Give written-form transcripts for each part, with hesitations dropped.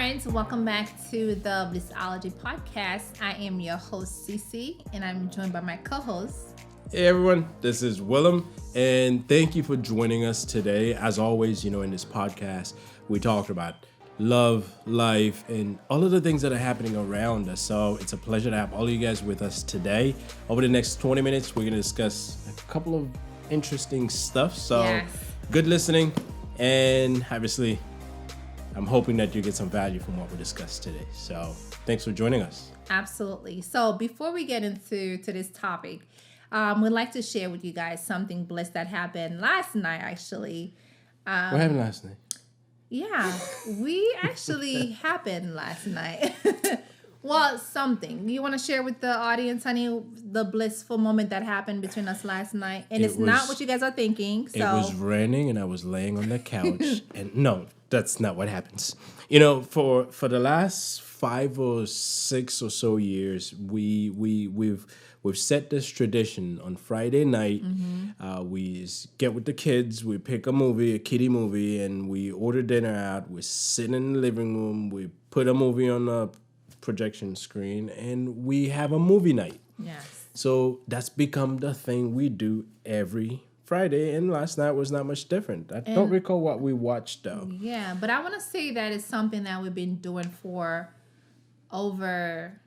friends, welcome back to the Blissology Podcast. I am your host, CeCe, and I'm joined by my co-host. Hey everyone, this is Willem, and thank you for joining us today. As always, in this podcast, we talk about love, life, and all of the things that are happening around us. So it's a pleasure to have all of you guys with us today. Over the next 20 minutes, we're going to discuss a couple of interesting stuff. So Good listening, and obviously, I'm hoping that you get some value from what we discussed today. So thanks for joining us. Absolutely. So before we get into this topic, we'd like to share with you guys something bliss that happened last night, actually. What happened last night? Yeah, we actually happened last night. Well, something. You want to share with the audience, honey, the blissful moment that happened between us last night? And it's not what you guys are thinking. So. It was raining and I was laying on the couch. And no, that's not what happens. For the last 5 or 6 or so years, we've set this tradition on Friday night. Mm-hmm. We get with the kids, we pick a kiddie movie, and we order dinner out. We sit in the living room, we put a movie on the projection screen, and we have a movie night. Yes. So that's become the thing we do every Friday, and last night was not much different. I don't recall what we watched, though. Yeah, but I want to say that it's something that we've been doing for over...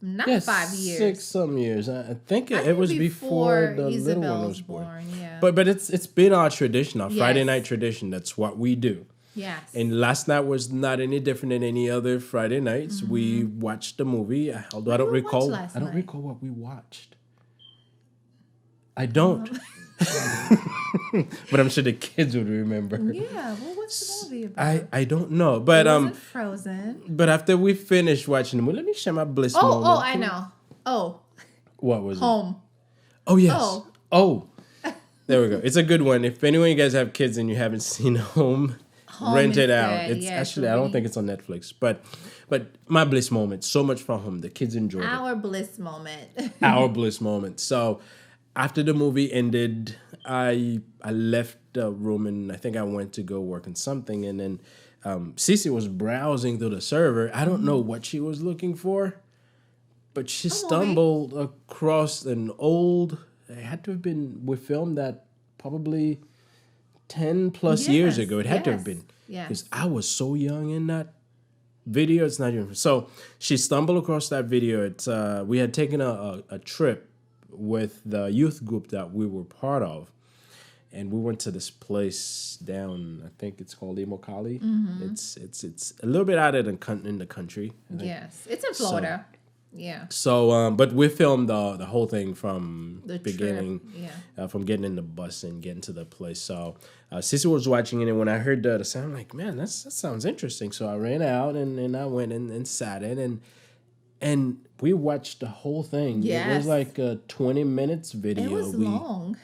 Not 5 years. 6 some years. I think it was before the Isabel little one was born. Yeah. But it's been our tradition, our Friday night tradition. That's what we do. Yes. And last night was not any different than any other Friday nights. Mm-hmm. We watched the movie. Although I don't recall what we watched. I don't. But I'm sure the kids would remember. Yeah, well, what's the movie about? I don't know, but it wasn't Frozen. But after we finished watching the movie, let me share my bliss moment. Oh, I know. Oh, what was Home. Oh yes. Oh, there we go. It's a good one. If anyone you guys have kids and you haven't seen Home rent it out. Good. It's actually I don't think it's on Netflix, but my bliss moment. So much for Home. The kids enjoyed our bliss moment. Our bliss moment. So. After the movie ended, I left the room and I think I went to go work on something. And then CeCe was browsing through the server. I don't know what she was looking for, but she stumbled across an old. It had to have been. We filmed that probably 10 plus years ago. It had to have been because I was so young in that video. It's not even so. She stumbled across that video. It's we had taken a trip with the youth group that we were part of, and we went to this place down. I think it's called Imokali. Mm-hmm. It's a little bit out of in the country. Yes, it's in Florida. So, but we filmed the whole thing from the beginning, from getting in the bus and getting to the place. So, CeCe was watching it, and when I heard the sound, I'm like, man, that sounds interesting. So I ran out and I went and sat in and we watched the whole thing. Yes. It was like a 20 minutes video. It was long.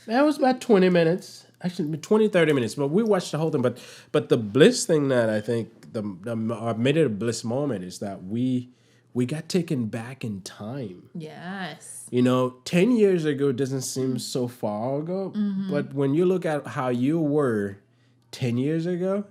That was about 20 minutes. Actually, 20, 30 minutes. But we watched the whole thing. But the bliss thing that I think made it a bliss moment is that we got taken back in time. Yes. 10 years ago doesn't seem so far ago. Mm-hmm. But when you look at how you were 10 years ago,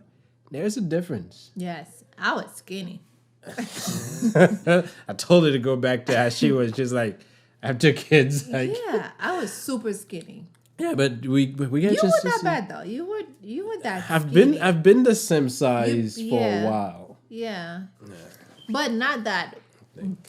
there's a difference. Yes. I was skinny. I told her to go back to how she was just like after kids. Like, I was super skinny. Yeah, but we got you were that bad though. You were that. Skinny. I've been the same size for a while. Yeah, but not that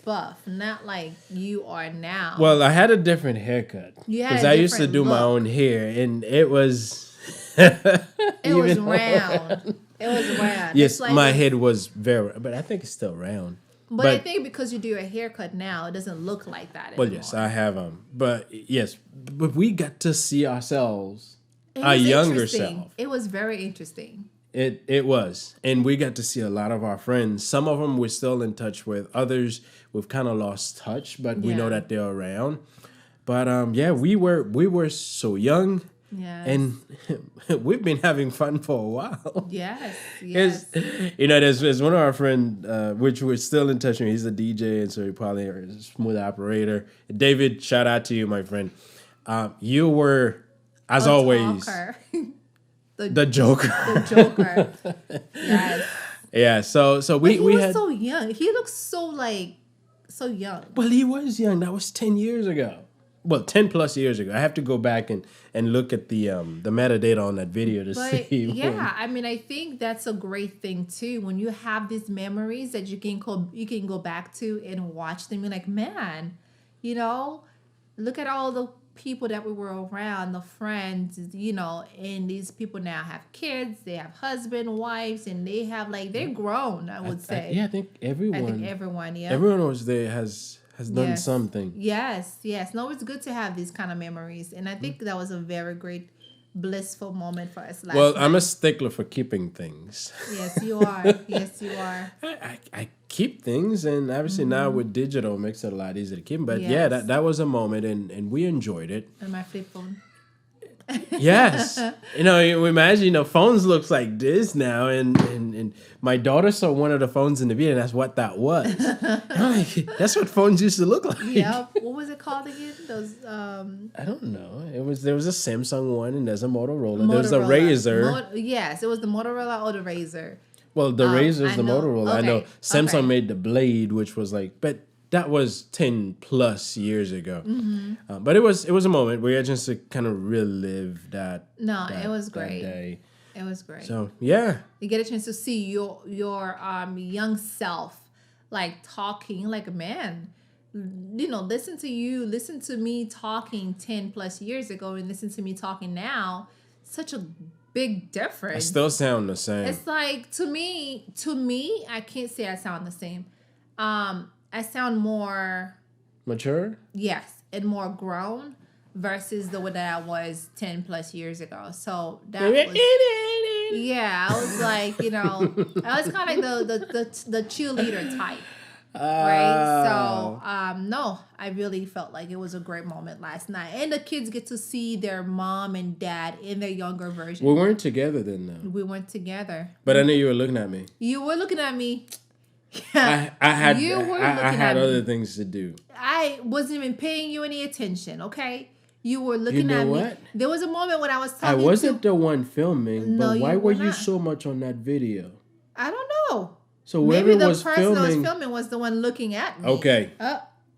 buff. Not like you are now. Well, I had a different haircut because I used to do my own hair, and it was it was round. It was round. Yes, like my head was but I think it's still round. But I think because you do a haircut now, it doesn't look like that anymore. Well, yes, I have but we got to see ourselves, our younger self. It was very interesting. It was, and we got to see a lot of our friends. Some of them we're still in touch with. Others we've kind of lost touch, but we know that they're around. But we were so young. Yes. And we've been having fun for a while. Yes. There's one of our friends, which we're still in touch with. He's a DJ, and so he probably is a smooth operator. David, shout out to you, my friend. You were, as always, talker. the Joker. The Joker. Yes. Yeah, so But we he we was had. so young. He looks so young. Well, he was young. That was 10 years ago. Well, 10 plus years ago. I have to go back and look at the metadata on that video to But see. yeah, I mean, I think that's a great thing too. When you have these memories that you can go back to and watch them, you're like, man, you know, look at all the people that we were around, the friends, you know, and these people now have kids, they have husband, wives, and they have they're grown. I would say. I think everyone. Yeah. Everyone was there has done Yes. something. Yes. No, it's good to have these kind of memories, and I think that was a very great, blissful moment for us last Well, night. I'm a stickler for keeping things. Yes, you are. Yes, you are. I keep things, and obviously now with digital, it makes it a lot easier to keep. But yeah, Yes. that was a moment, and we enjoyed it. And my flip phone. Yes. You imagine, phones looks like this now, and my daughter saw one of the phones in the video, and that's what that was. I'm like, that's what phones used to look like. Yeah. What was it called again? Those I don't know. There was a Samsung one, and there's a Motorola. There's a Razor. Yes, it was the Motorola or the Razor. Well, the Razor is I the know. Motorola. I know Okay. Samsung Okay. made the Blade, which was but that was 10 plus years ago. But it was a moment where you just to kind of relive that. No, that- it was that great. day. It was great. So yeah, You get a chance to see your young self talking man, listen to me talking 10 plus years ago and listen to me talking now. Such a big difference. I still sound the same. It's to me, I can't say I sound the same. I sound more, Mature? yes, and more grown versus the way that I was 10 plus years ago. So that was, yeah, I was I was kind of the cheerleader type. Right. So, no, I really felt like it was a great moment last night. And the kids get to see their mom and dad in their younger version. We weren't together then, though. We went together. But I know you were looking at me. You were looking at me. I had You were I looking had at me. other things to do. I wasn't even paying you any attention, okay? You were looking know at me. what? There was a moment when I was I talking wasn't to... the one filming, No, but why you were were you not. so much on that video? I don't know. So Maybe whoever the was person that was filming, filming was the one looking at me. okay,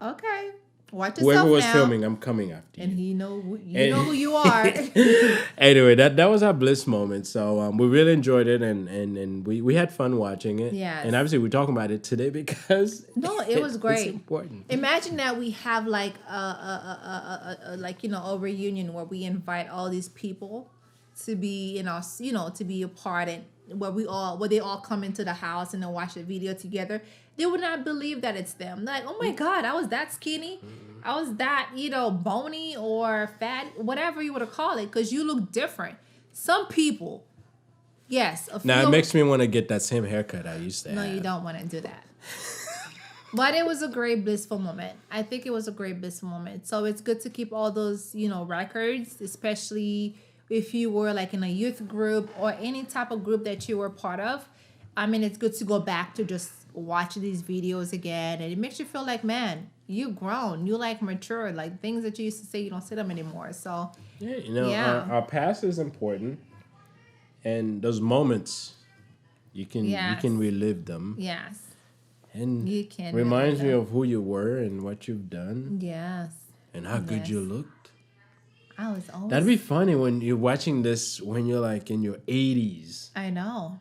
Okay. Watch yourself whoever was now. filming, I'm coming after you. And you know who you are. Anyway, that was our bliss moment. So we really enjoyed it, and we had fun watching it. Yes. And obviously we're talking about it today because No, it was great. It's important. Imagine that we have a reunion where we invite all these people to be to be a part, and where they all come into the house and then watch the video together. They would not believe that it's them. Like, oh my God, I was that skinny. I was that, bony or fat, whatever you want to call it, because you look different. Some people, yes. Now it makes me want to get that same haircut I used to No, have. you don't want to do that. But it was a great blissful moment. I think it was a great blissful moment. So it's good to keep all those, records, especially if you were in a youth group or any type of group that you were part of. I mean, it's good to go back to just watch these videos again, and it makes you feel like, man, you grown, you mature, things that you used to say, you don't say them anymore. So Yeah, Our past is important, and those moments you can relive them. yes, And you can reminds relive me of who you were and what you've done yes, and how good you looked. I was always. That'd be funny when you're watching this when you're in your 80s. I know.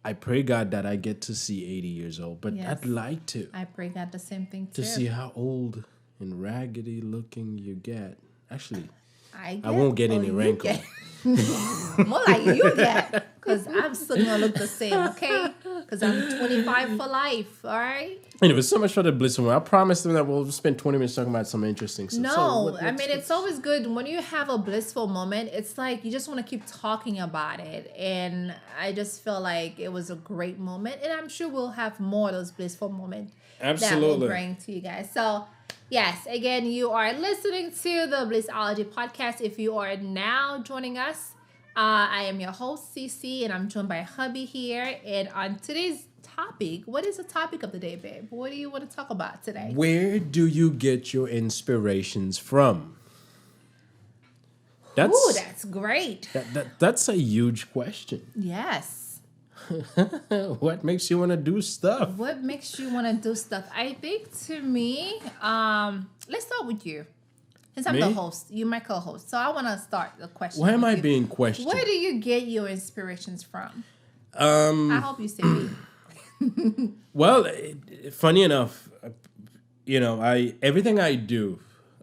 I pray God that I get to see 80 years old, but Yes. I'd like to. I pray God the same thing too. To see how old and raggedy looking you get. Actually, I won't get any wrinkle. More like you get, because I'm still gonna look the same, okay? Because I'm 25 for life, all right? Anyway, so much for the bliss moment. I promised them that we'll spend 20 minutes talking about some interesting stuff. No, I mean, it's always good when you have a blissful moment. It's like you just want to keep talking about it. And I just feel like it was a great moment. And I'm sure we'll have more of those blissful moments that Absolutely. we'll bring to you guys. So, yes, again, you are listening to the Blissology Podcast. If you are now joining us, I am your host, CeCe, and I'm joined by hubby here. And on today's topic, what is the topic of the day, babe? What do you want to talk about today? Where do you get your inspirations from? Ooh, that's great. That's a huge question. Yes. What makes you want to do stuff? What makes you want to do stuff? I think to me, let's start with you. Since I'm the Me? host, you're my co-host. So I want to start the question. Why am with I you. being questioned? Where do you get your inspirations from? I hope you say me. Well, funny enough, everything I do,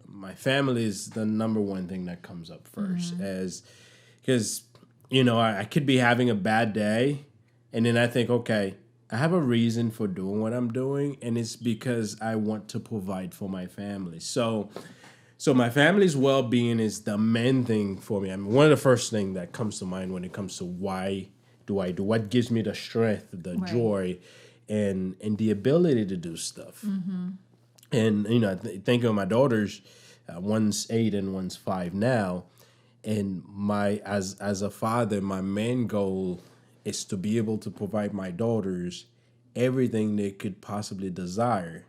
my family is the number one thing that comes up first, because I could be having a bad day, and then I think, okay, I have a reason for doing what I'm doing, and it's because I want to provide for my family. So my family's well-being is the main thing for me. I mean, one of the first things that comes to mind when it comes to why do I do, what gives me the strength, the joy, and the ability to do stuff. And thinking of my daughters, one's 8 and one's 5 now, and as a father, my main goal is to be able to provide my daughters everything they could possibly desire,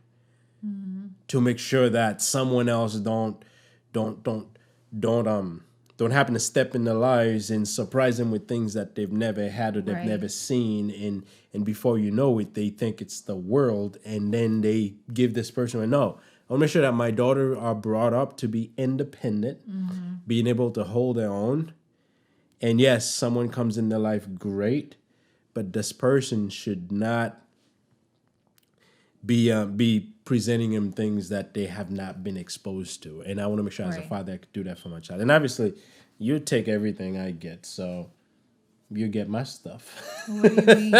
to make sure that someone else don't happen to step in their lives and surprise them with things that they've never had or they've never seen, and before you know it, they think it's the world, and then they give this person a no. I want to make sure that my daughters are brought up to be independent, being able to hold their own. And yes, someone comes in their life, great, but this person should not be presenting them things that they have not been exposed to. And I want to make sure as a father I could do that for my child. And obviously, you take everything I get, so you get my stuff. What do you mean?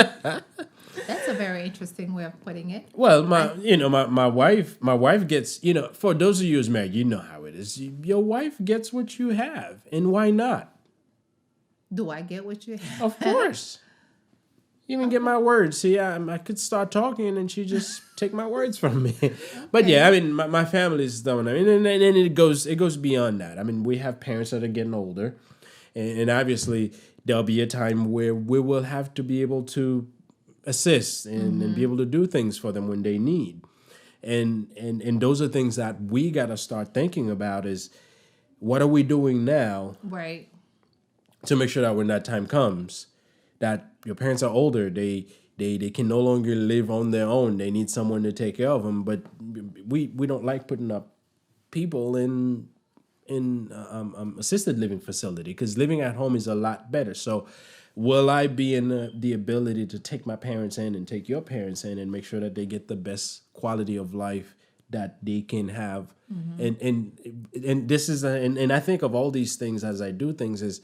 That's a very interesting way of putting it. Well, my wife gets, for those of you who's married, you know how it is. Your wife gets what you have, and why not? Do I get what you have? Of course. You even get my words. See, I could start talking and she just take my words from me. But yeah, I mean, my family's done. I mean, and it goes beyond that. I mean, we have parents that are getting older, and obviously there'll be a time where we will have to be able to assist and be able to do things for them when they need. And those are things that we got to start thinking about is, what are we doing now? Right. To make sure that when that time comes, that your parents are older, they can no longer live on their own. They need someone to take care of them. But we don't like putting up people in assisted living facility, because living at home is a lot better. So will I be in the ability to take my parents in and take your parents in and make sure that they get the best quality of life that they can have? And this is and I think of all these things as I do things is,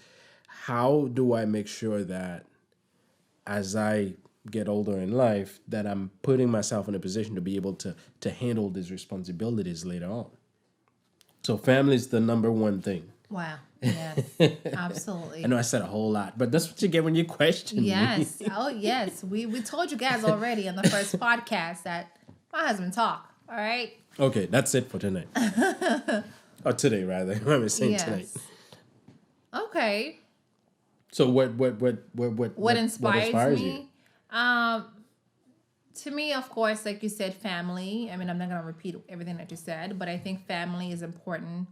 how do I make sure that as I get older in life, that I'm putting myself in a position to be able to handle these responsibilities later on? So family is the number one thing. Wow. Yes, absolutely. I know I said a whole lot, but that's what you get when you question Yes. me. Oh, yes. We told you guys already on the first podcast that my husband talk. All right. Okay, that's it for tonight. Or today, rather. I'm saying tonight. Okay. So what inspires me? you? To me, of course, like you said, family. I mean, I'm not going to repeat everything that you said, but I think family is important.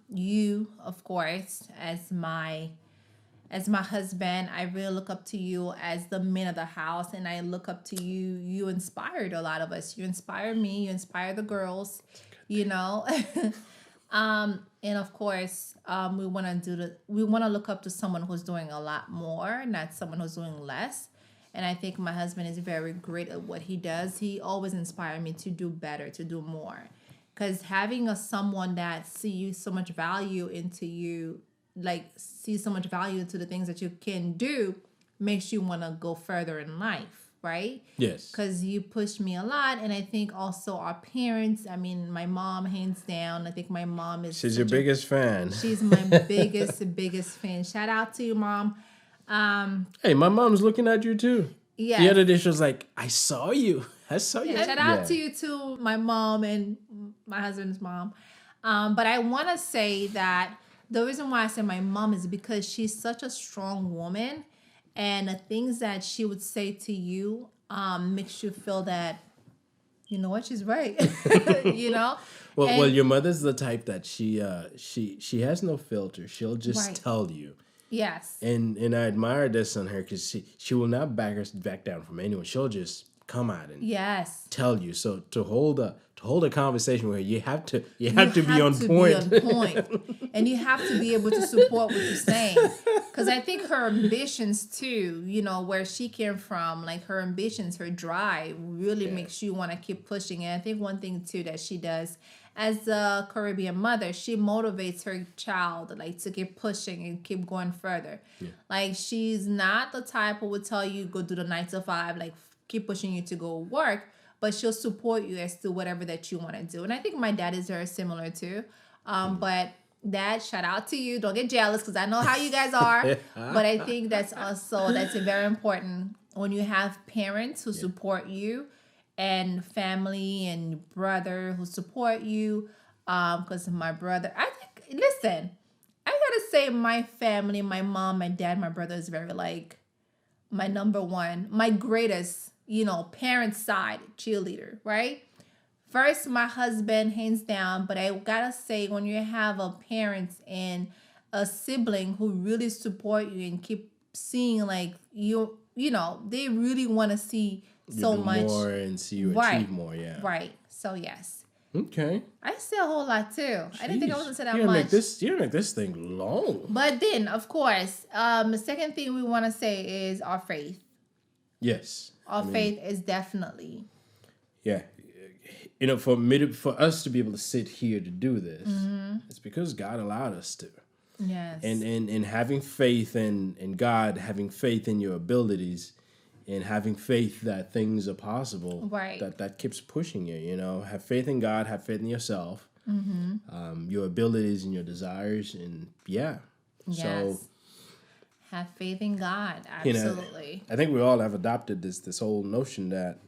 You, of course, as my husband, I really look up to you as the man of the house, and I look up to you. You inspired a lot of us. You inspired me. You inspired the girls, And of course, we want to look up to someone who's doing a lot more, not someone who's doing less. And I think my husband is very great at what he does. He always inspired me to do better, to do more. Because having someone that sees so much value into you, like sees so much value into the things that you can do, makes you want to go further in life, right? Yes. Because you pushed me a lot. And I think also our parents, I mean, my mom, hands down, I think my mom is... She's your biggest fan. She's my biggest fan. Shout out to you, Mom. Hey, my mom's looking at you too. Yeah. The other day she was like, I saw you. Shout out to you too, my mom and my husband's mom. But I want to say that the reason why I say my mom is because she's such a strong woman, and the things that she would say to you makes you feel that, you know what, she's right. Well, your mother's the type that she has no filter. She'll just tell you. Yes. And I admire this on her because she will not back down from anyone. She'll just come out and Yes. tell you. So to hold a conversation with her, you have to be on point. Be on point. And you have to be able to support what you're saying. Because I think her ambitions too, you know, where she came from, like her ambitions, her drive really makes you want to keep pushing. And I think one thing too that she does as a Caribbean mother, she motivates her child like to keep pushing and keep going further. Yeah. Like she's not the type who would tell you go do the 9 to 5, like keep pushing you to go work, but she'll support you as to whatever that you want to do. And I think my dad is very similar too. But Dad, shout out to you. Don't get jealous because I know how you guys are. But I think that's very important when you have parents who support you and family and brother who support you. Because my brother, I gotta say my family, my mom, my dad, my brother is very like my number one, my greatest, parent side cheerleader, right? First, my husband, hands down, but I gotta say, when you have a parent and a sibling who really support you and keep seeing like they really want to see so much more and see you achieve more, yeah. Right. So yes. Okay. I say a whole lot too. Jeez. I didn't think I was gonna say that much. You don't make this thing long. But then, of course, the second thing we want to say is our faith. Yes. Our faith is definitely. Yeah. For us to be able to sit here to do this, it's because God allowed us to. Yes. And having faith in God, having faith in your abilities, and having faith that things are possible. Right. That keeps pushing you. Have faith in God, have faith in yourself, your abilities and your desires, and yeah. Yes. So have faith in God. Absolutely. I think we all have adopted this whole notion that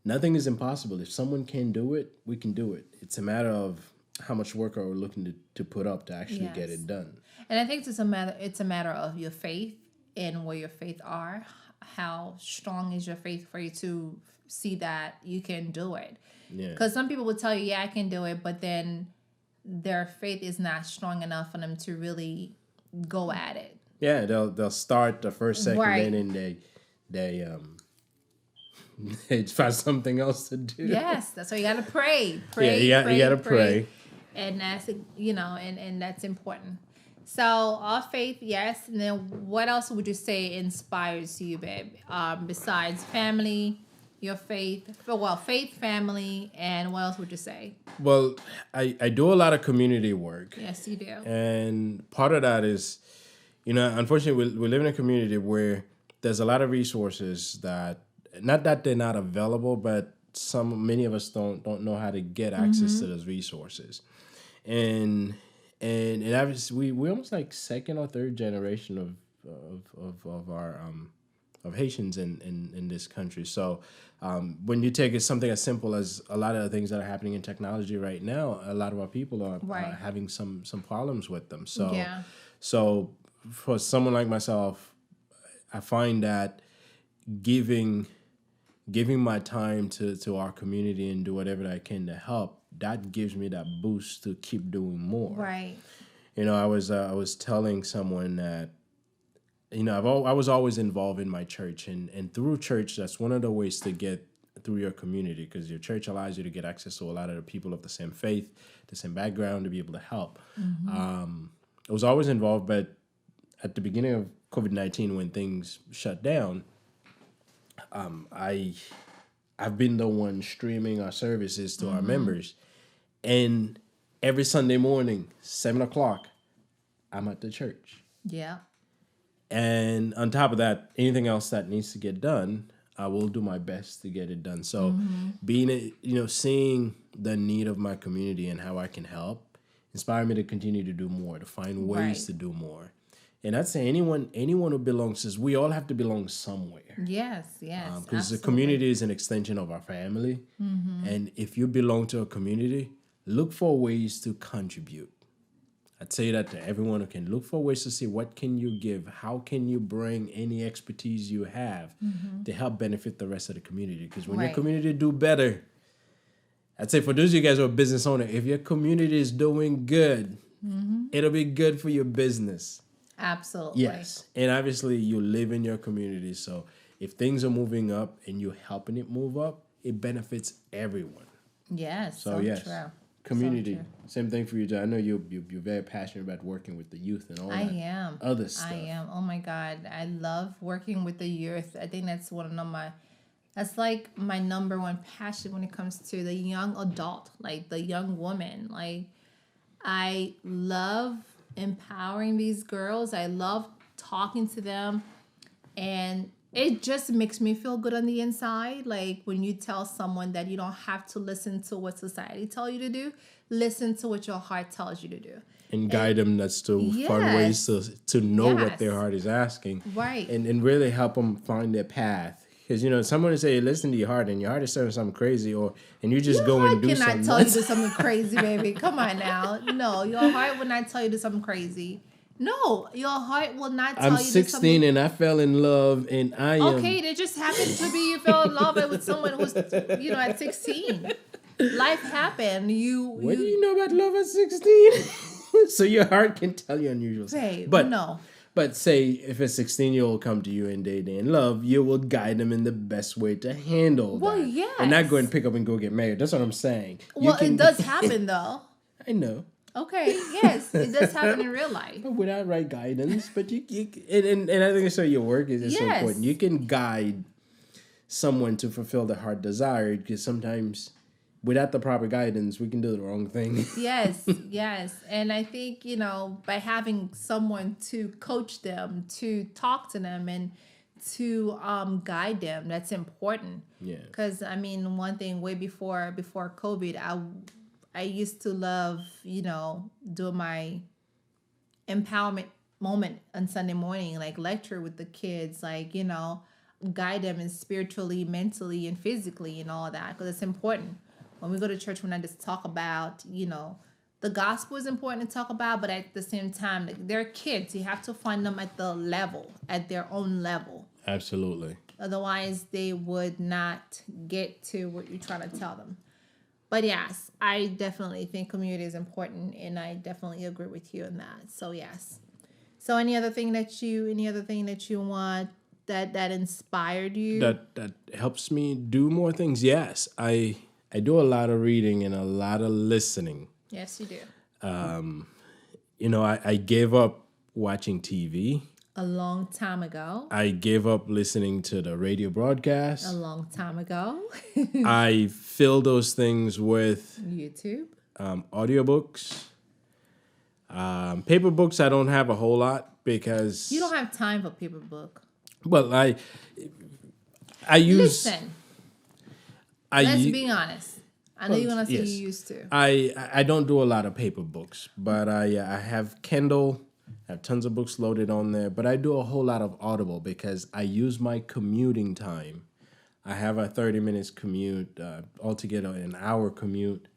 nothing is impossible. If someone can do it, we can do it. It's a matter of how much work are we looking to put up to actually get it done. And I think it's a matter of your faith and where your faith are. How strong is your faith for you to see that you can do it? Yeah. Because some people will tell you, yeah, I can do it, but then their faith is not strong enough for them to really go at it. Yeah, they'll start the first second, and then they find something else to do. Yes, that's why you gotta pray. You gotta pray. And that's and that's important. So our faith, yes. And then what else would you say inspires you, babe? Besides family, your faith, faith, family, and what else would you say? Well, I do a lot of community work. Yes, you do. And part of that is, unfortunately, we live in a community where there's a lot of resources that, not that they're not available, but many of us don't know how to get access to those resources. And obviously we almost like second or third generation of our of Haitians in this country. So when you take something as simple as a lot of the things that are happening in technology right now, a lot of our people are having some problems with them. So for someone like myself, I find that giving my time to our community and do whatever I can to help, that gives me that boost to keep doing more. Right. I was telling someone that, I was always involved in my church, and through church, that's one of the ways to get through your community, because your church allows you to get access to a lot of the people of the same faith, the same background, to be able to help. I was always involved, but at the beginning of COVID-19, when things shut down, I've been the one streaming our services to our members, and every Sunday morning, 7:00, I'm at the church. Yeah. And on top of that, anything else that needs to get done, I will do my best to get it done. So seeing the need of my community and how I can help inspire me to continue to do more, to find ways to do more. And I'd say anyone who belongs, says we all have to belong somewhere. Yes. Because the community is an extension of our family. And if you belong to a community, look for ways to contribute. I'd say that to everyone who can. Look for ways to see what can you give, how can you bring any expertise you have to help benefit the rest of the community. Because when your community do better, I'd say for those of you guys who are business owners, if your community is doing good, it'll be good for your business. Absolutely. Yes. And obviously you live in your community. So if things are moving up and you're helping it move up, it benefits everyone. Yes. So So yes, true. community. So true. Same thing for you, John. I know you're very passionate about working with the youth and all I that am. other stuff. I am. Oh my God. I love working with the youth. I think that's that's like my number one passion when it comes to the young adult, like the young woman. Like, I love empowering these girls. I love talking to them. And it just makes me feel good on the inside. Like when you tell someone that you don't have to listen to what society tell you to do, listen to what your heart tells you to do. And guide them that's to find ways to know what their Yes. heart is asking. Right. And really help them find their path. Because, someone will say, listen to your heart, and your heart is saying something crazy, and you just Your go heart and do cannot something tell you nuts. to do something crazy, baby. Come on now. No, your heart will not tell you to do something crazy. No, your heart will not tell I'm you to do 16 something. and I fell in love, and I am. Okay, it just happened to be you fell in love with someone who's, at 16. Life happened. What do you know about love at 16? So your heart can tell you unusual stuff. Babe, But no. But say if a 16-year-old come to you and they in love, you will guide them in the best way to handle Well, that. yes. And not go and pick up and go get married. That's what I'm saying. Well, it does happen though. I know. Okay, yes, it does happen in real life. But without right guidance. But you and I think so your work is so Yes. important. You can guide someone to fulfill their heart desire because sometimes without the proper guidance, we can do the wrong thing. Yes, yes. And I think, by having someone to coach them, to talk to them, and to guide them, that's important. Yeah. Because, one thing way before COVID, I used to love, doing my empowerment moment on Sunday morning, like lecture with the kids, like, guide them in spiritually, mentally, and physically and all that, because it's important. When we go to church, we're not just talk about, the gospel is important to talk about, but at the same time, like, they're kids. You have to find them at their own level. Absolutely. Otherwise, they would not get to what you're trying to tell them. But yes, I definitely think community is important, and I definitely agree with you on that. So yes. So any other thing that you want that inspired you? That helps me do more things. Yes, I do a lot of reading and a lot of listening. Yes, you do. I gave up watching TV. A long time ago. I gave up listening to the radio broadcast. A long time ago. I fill those things with YouTube. Audiobooks. Paper books I don't have a whole lot because You don't have time for paper book. well I use Listen, I let's u- be honest. I know you're gonna say yes. you used to. I don't do a lot of paper books, but I have Kindle. I have tons of books loaded on there, but I do a whole lot of Audible because I use my commuting time. I have a 30 minutes commute, altogether an hour commute,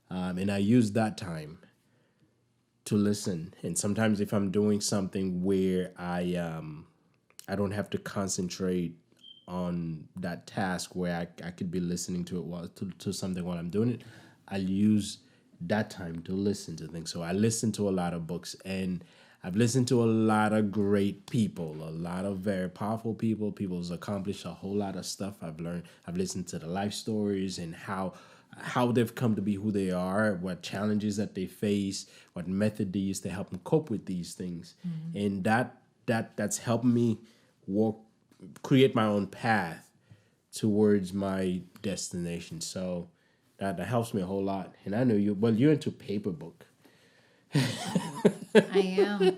and I use that time to listen. And sometimes if I'm doing something where I don't have to concentrate on that task where I could be listening to it to something while I'm doing it, I'll use that time to listen to things. So I listen to a lot of books, and I've listened to a lot of great people, a lot of very powerful people. People's accomplished a whole lot of stuff. I've listened to the life stories and how they've come to be who they are, what challenges that they face, what method they use to help them cope with these things. Mm-hmm. And that's helped me create my own path towards my destination. So that helps me a whole lot. And I know you're into paper book. I am.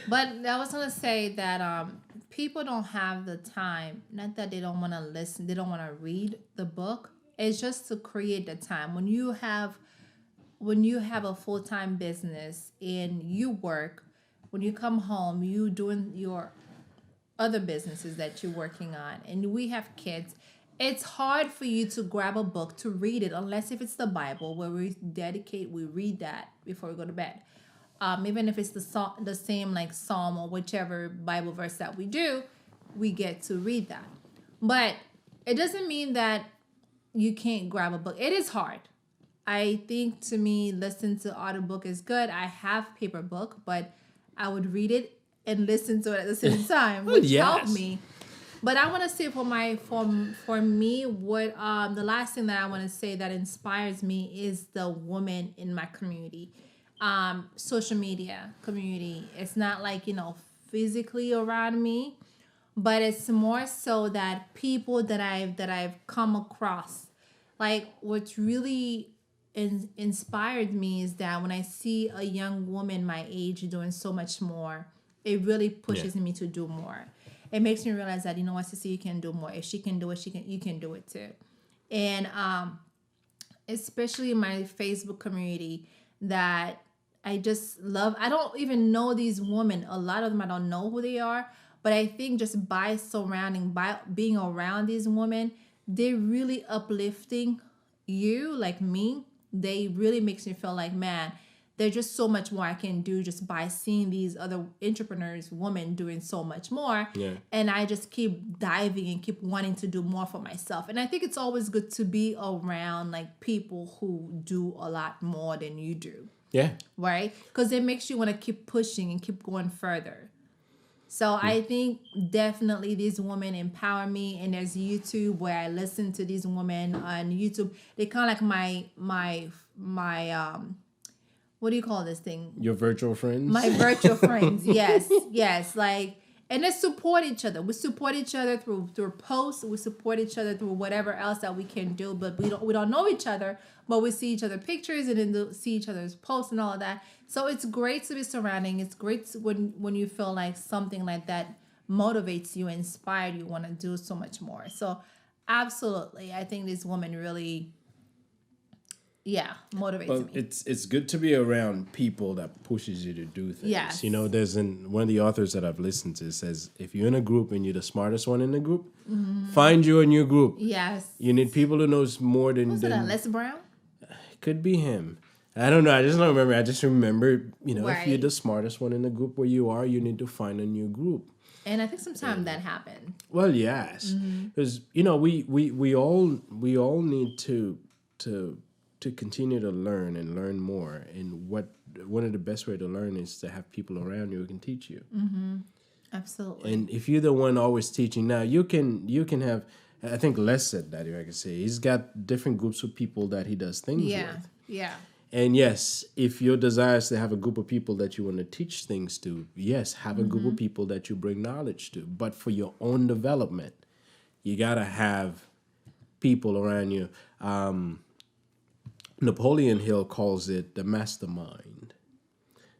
But I was gonna say that people don't have the time. Not that they don't want to listen. They don't want to read the book. It's just to create the time. When you have a full-time business and you work, when you come home, you doing your other businesses that you're working on, and we have kids. It's hard for you to grab a book to read it, unless if it's the Bible, where we read that before we go to bed. Even if it's the same like Psalm or whichever Bible verse that we do, we get to read that. But it doesn't mean that you can't grab a book. It is hard. I think to me, listen to audiobook is good. I have paper book, but I would read it and listen to it at the same time, which helped Yes. me. But I want to say for me, what the last thing that I want to say that inspires me is the woman in my community, social media community. It's not like, physically around me, but it's more so that people that I've come across. Like, what's really inspired me is that when I see a young woman my age doing so much more, it really pushes me to do more. It makes me realize that, CeCe, you can do more. If she can do it, you can do it too. And especially in my Facebook community, that I just love. I don't even know these women. A lot of them, I don't know who they are. But I think just by being around these women, they're really uplifting you, like me. They really makes me feel like, man, there's just so much more I can do just by seeing these other entrepreneurs, women doing so much more. Yeah. And I just keep diving and keep wanting to do more for myself. And I think it's always good to be around like people who do a lot more than you do. Yeah. Right? Because it makes you want to keep pushing and keep going further. So I think definitely these women empower me. And there's YouTube where I listen to these women on YouTube. They kind of like my what do you call this thing? Your virtual friends? My virtual friends. Yes. Like, and they support each other. We support each other through posts. We support each other through whatever else that we can do. But we don't know each other. But we see each other pictures and then see each other's posts and all of that. So it's great to be surrounding. It's great when you feel like something like that motivates you, inspired you, want to do so much more. So absolutely, I think this woman really, motivates me. It's good to be around people that pushes you to do things. Yes. There's one of the authors that I've listened to says, if you're in a group and you're the smartest one in the group, find you a new group. Yes. You need people who knows more than... Was it Les Brown? Could be him. I don't know. I just don't remember. I just remember, Right. if you're the smartest one in the group where you are, you need to find a new group. And I think sometimes that happened. Well, yes, because we all need to continue to learn and learn more. And one of the best way to learn is to have people around you who can teach you. Absolutely. And if you're the one always teaching, now you can have. I think Les said that, if I can say, he's got different groups of people that he does things with. Yeah. And yes, if your desire is to have a group of people that you want to teach things to, yes, have a group of people that you bring knowledge to. But for your own development, you got to have people around you. Napoleon Hill calls it the mastermind.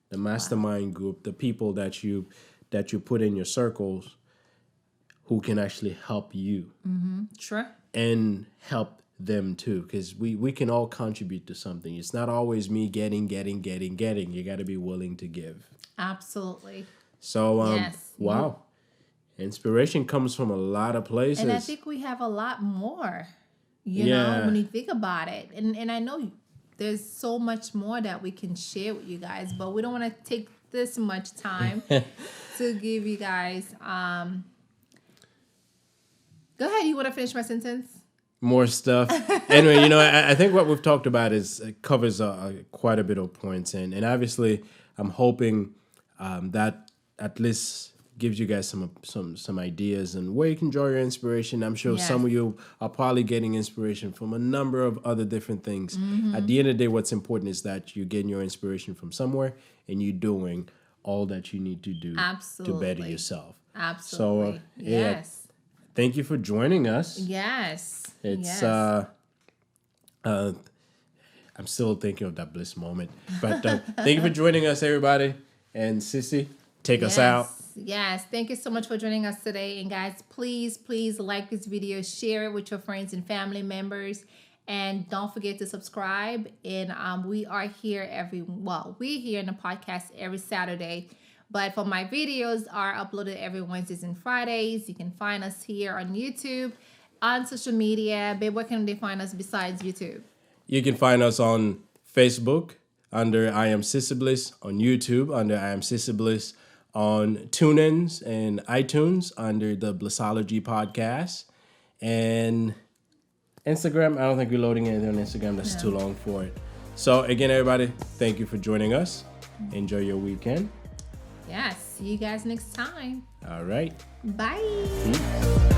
The mastermind group, the people that you put in your circles who can actually help you. Sure. And help them too, because we can all contribute to something. It's not always me getting. You got to be willing to give. Absolutely. So, Yes. wow. Inspiration comes from a lot of places. And I think we have a lot more, know, when you think about it. And I know there's so much more that we can share with you guys, but we don't want to take this much time to give you guys... Go ahead. You want to finish my sentence? More stuff. Anyway, I think what we've talked about covers quite a bit of points. And obviously, I'm hoping that at least gives you guys some ideas and where you can draw your inspiration. I'm sure some of you are probably getting inspiration from a number of other different things. At the end of the day, what's important is that you're getting your inspiration from somewhere and you're doing all that you need to do to better yourself. Absolutely. So, yes. Thank you for joining us. Yes. It's I'm still thinking of that Bliss moment. But thank you for joining us, everybody. And CeCe, take us out. Yes. Thank you so much for joining us today. And guys, please like this video, share it with your friends and family members. And don't forget to subscribe. And we're here in the podcast every Saturday. But for my videos are uploaded every Wednesdays and Fridays. You can find us here on YouTube, on social media. Babe, where can they find us besides YouTube? You can find us on Facebook under I Am CeCe Bliss, on YouTube under I Am CeCe Bliss, on TuneIn and iTunes under the Blissology Podcast, and Instagram. I don't think we're loading anything on Instagram. That's too long for it. So again, everybody, thank you for joining us. Enjoy your weekend. Yes. See you guys next time. All right. Bye. Peace.